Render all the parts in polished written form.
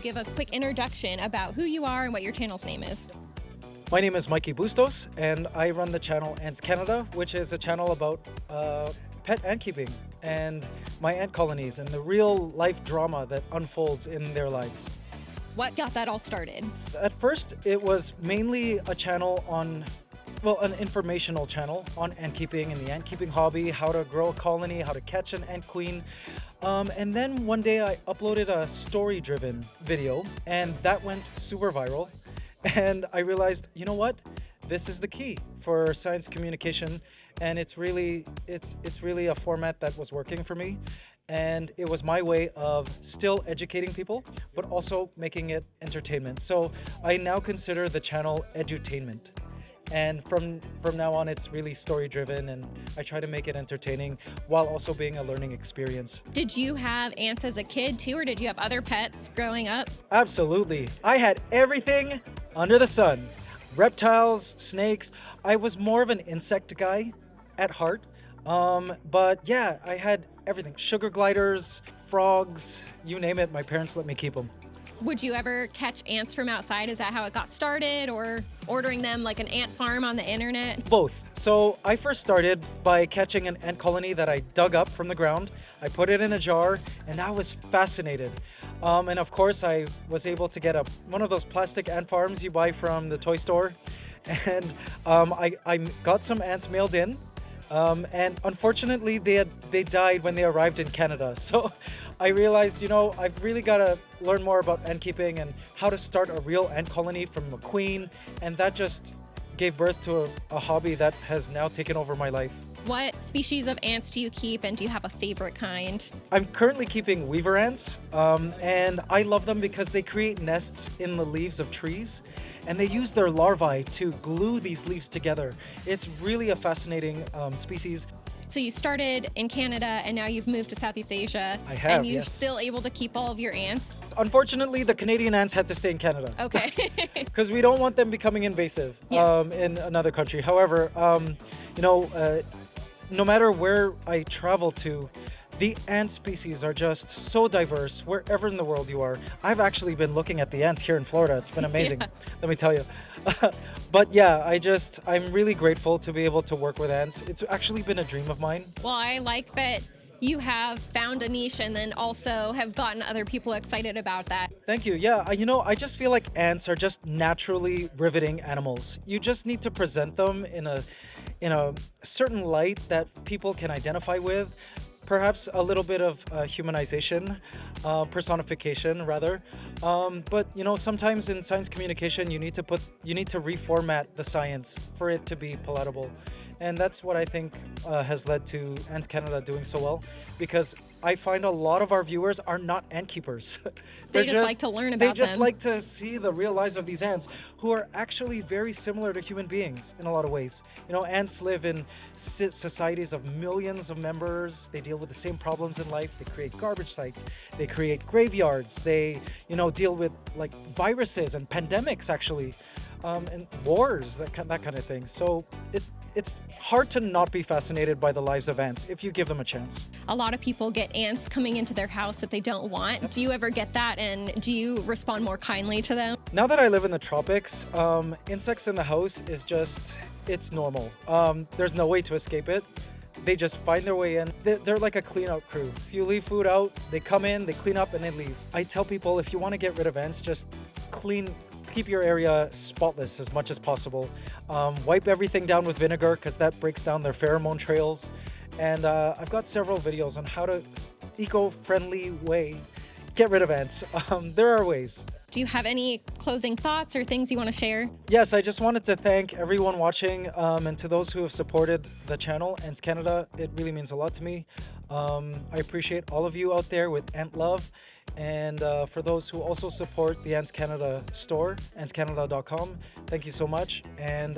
give a quick introduction about who you are and what your channel's name is. My name is Mikey Bustos, and I run the channel AntsCanada, which is a channel about pet ant keeping and my ant colonies and the real life drama that unfolds in their lives. What got that all started? At first, it was mainly a channel on, well, an informational channel on ant keeping and the ant keeping hobby, how to grow a colony, how to catch an ant queen. And then one day I uploaded a story-driven video, and that went super viral. And I realized, you know what? This is the key for science communication, and it's really a format that was working for me, and it was my way of still educating people, but also making it entertainment. So I now consider the channel edutainment. And from now on, it's really story-driven, and I try to make it entertaining while also being a learning experience. Did you have ants as a kid too, or did you have other pets growing up? Absolutely. I had everything under the sun. Reptiles, snakes. I was more of an insect guy at heart. But yeah, I had everything. Sugar gliders, frogs, you name it, my parents let me keep them. Would you ever catch ants from outside? Is that how it got started, or ordering them like an ant farm on the internet? Both. So I first started by catching an ant colony that I dug up from the ground. I put it in a jar, and I was fascinated. And of course, I was able to get one of those plastic ant farms you buy from the toy store. And I got some ants mailed in. And unfortunately, they died when they arrived in Canada. So I realized, you know, I've really got to learn more about ant keeping and how to start a real ant colony from a queen. And that just gave birth to a hobby that has now taken over my life. What species of ants do you keep, and do you have a favorite kind? I'm currently keeping weaver ants, and I love them because they create nests in the leaves of trees, and they use their larvae to glue these leaves together. It's really a fascinating species. So you started in Canada, and now you've moved to Southeast Asia. I have, and you're yes. still able to keep all of your ants? Unfortunately, the Canadian ants had to stay in Canada. Okay. Because we don't want them becoming invasive Yes. In another country. However, no matter where I travel to, the ant species are just so diverse wherever in the world you are. I've actually been looking at the ants here in Florida. It's been amazing, Yeah. let me tell you. But yeah, I'm really grateful to be able to work with ants. It's actually been a dream of mine. Well, I like that you have found a niche and then also have gotten other people excited about that. Thank you. Yeah, I just feel like ants are just naturally riveting animals. You just need to present them in a certain light that people can identify with. Perhaps a little bit of humanization, personification rather. But sometimes in science communication, you need to reformat the science for it to be palatable. And that's what I think has led to AntsCanada doing so well, because I find a lot of our viewers are not ant keepers. They just like to learn about They just them. like to see the real lives of these ants, who are actually very similar to human beings in a lot of ways. Ants live in societies of millions of members. They deal with the same problems in life. They create garbage sites. They create graveyards. They, deal with like viruses and pandemics actually, and wars, that kind of thing. So it's hard to not be fascinated by the lives of ants if you give them a chance. A lot of people get ants coming into their house that they don't want. Yep. Do you ever get that, and do you respond more kindly to them? Now that I live in the tropics, insects in the house it's normal. There's no way to escape it. They just find their way in. They're like a clean-out crew. If you leave food out, they come in, they clean up, and they leave. I tell people, if you want to get rid of ants, just keep your area spotless as much as possible. Wipe everything down with vinegar, because that breaks down their pheromone trails. And I've got several videos on how to eco-friendly way get rid of ants. There are ways. Do you have any closing thoughts or things you want to share? Yes, I just wanted to thank everyone watching, and to those who have supported the channel, AntsCanada. It really means a lot to me. I appreciate all of you out there with ant love. And for those who also support the AntsCanada store, AntsCanada.com, thank you so much. And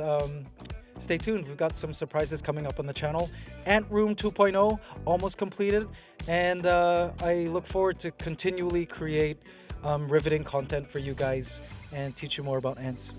stay tuned. We've got some surprises coming up on the channel. Ant Room 2.0 almost completed. And I look forward to continually create riveting content for you guys and teach you more about ants.